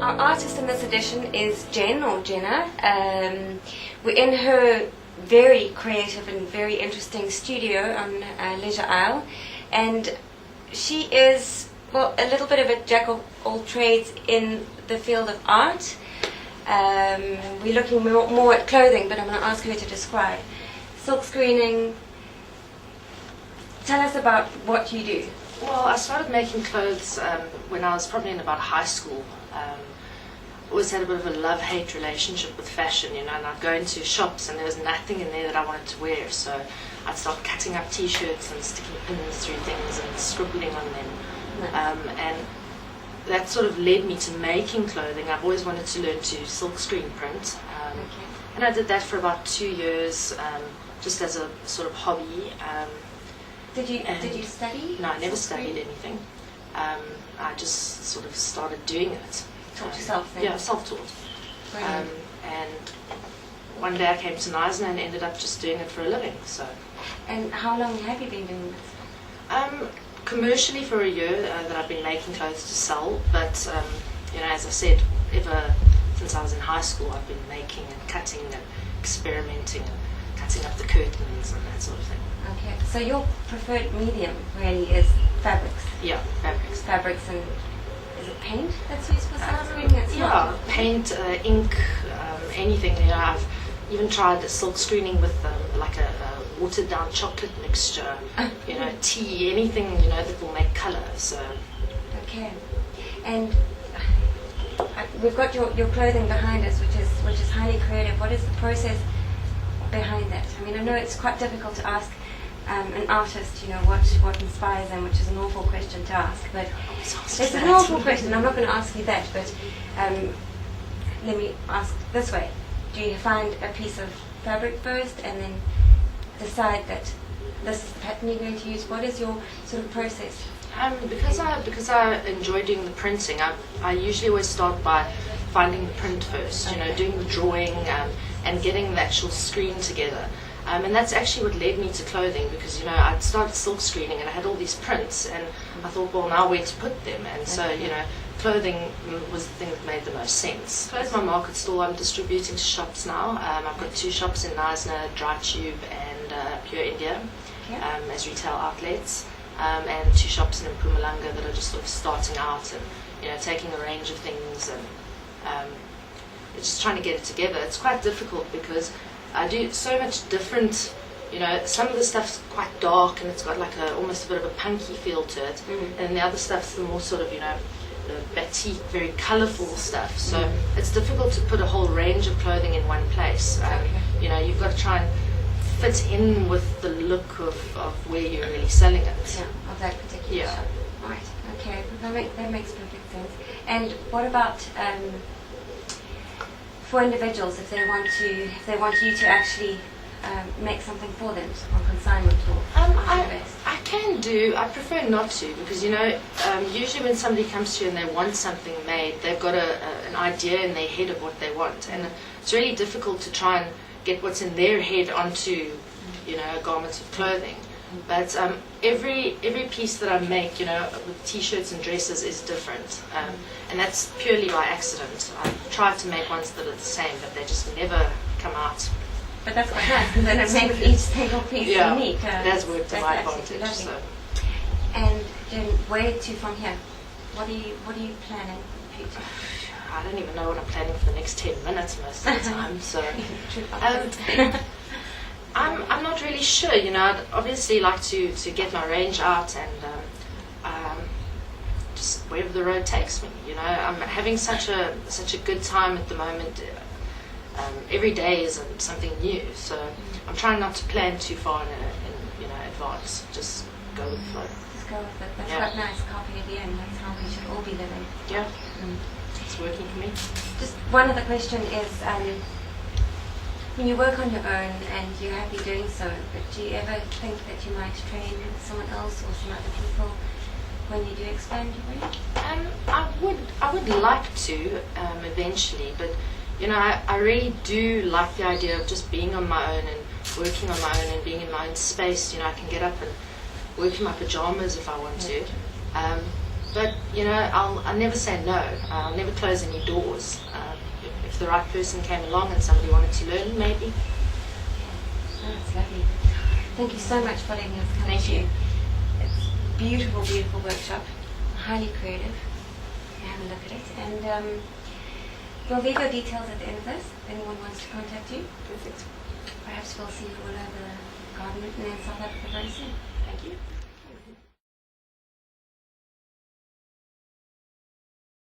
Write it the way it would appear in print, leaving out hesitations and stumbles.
Our artist in this edition is Jen, or Jenna. We're in her very creative and very interesting studio on Leisure Isle, and she is, well, a little bit of a jack of all trades in the field of art. We're looking more at clothing, but I'm going to ask her to describe. Silk screening. Tell us about what you do. Well, I started making clothes when I was probably in about high school. Always had a bit of a love-hate relationship with fashion, you know, and I'd go into shops and there was nothing in there that I wanted to wear, so I'd start cutting up t-shirts and sticking pins through things and scribbling on them. Nice. And that sort of led me to making clothing. I've always wanted to learn to silk screen print, and I did that for about 2 years, just as a sort of hobby. Did you study? No, I never studied anything. I just sort of started doing it. Taught yourself then? Yeah, self-taught. And one day I came to Knysna and ended up just doing it for a living. So. And how long have you been doing this? Commercially for a year that I've been making clothes to sell, but you know, as I said, ever since I was in high school, I've been making and cutting and experimenting and cutting up the curtains and that sort of thing. Okay, so your preferred medium really is fabrics? Yeah, fabrics. Fabrics, and is it paint that's used for silk screening? Yeah, paint, ink, anything. You know, I've even tried silk screening with like a watered down chocolate mixture, you know, tea, anything, you know, that will make colour. So. Okay, and we've got your clothing behind us, which is highly creative. What is the process behind that? I mean, I know it's quite difficult to ask an artist, you know, what inspires them, which is an awful question to ask, but it's an awful question. I'm not going to ask you that, but let me ask this way. Do you find a piece of fabric first and then decide that this is the pattern you're going to use? What is your sort of process? Because I enjoy doing the printing, I usually always start by finding the print first, you know, doing the drawing and getting the actual screen together. And that's actually what led me to clothing, because, you know, I'd started silk screening and I had all these prints and I thought, well, now where to put them? And so, you know, clothing was the thing that made the most sense. Close my market stall, I'm distributing to shops now. I've got 2 shops in Knysna, Dry Tube and Pure India, as retail outlets, and 2 shops in Mpumalanga that are just sort of starting out and, you know, taking a range of things and just trying to get it together. It's quite difficult because I do so much different, you know, some of the stuff's quite dark and it's got like almost a bit of a punky feel to it, and the other stuff's the more sort of, you know, the batik, very colourful stuff. So it's difficult to put a whole range of clothing in one place. You know, you've got to try and fit in with the look of where you're really selling it. Yeah, of that particular shop. Right, okay, that makes perfect sense. And what about for individuals, if they want you to actually make something for them on consignment or I can do. I prefer not to, because, you know, usually when somebody comes to you and they want something made, they've got an idea in their head of what they want, and it's really difficult to try and get what's in their head onto, you know, a garment of clothing. But every piece that I make, you know, with t-shirts and dresses is different, and that's purely by accident. I try to make ones that are the same, but they just never come out. But that's quite nice, and then it makes each single piece unique. It has worked to my advantage. So. And Jen, where to from here? What are you planning for the future? I don't even know what I'm planning for the next 10 minutes most of the time. So. I'm not really sure, you know. I'd obviously like to get my range out and just wherever the road takes me, you know. I'm having such a good time at the moment. Every day is something new, so I'm trying not to plan too far in you know, advance. Just go with the flow. Just go with it. That's quite nice. Carpe diem. That's how we should all be living. Yeah, it's working for me. Just one other question is, when you work on your own and you're happy doing so, but do you ever think that you might train someone else or some other people when you do expand your range? I would like to eventually, but, you know, I really do like the idea of just being on my own and working on my own and being in my own space. You know, I can get up and work in my pajamas if I want to. But I'll never say no. I'll never close any doors. If the right person came along and somebody wanted to learn, maybe. Oh, that's lovely. Thank you so much for letting us come. Thank you. It's beautiful, beautiful workshop. Highly creative. Have a look at it. And we'll leave your details at the end of this if anyone wants to contact you. Perfect. Perhaps we'll see you all over the garden in South Africa very soon. Thank you.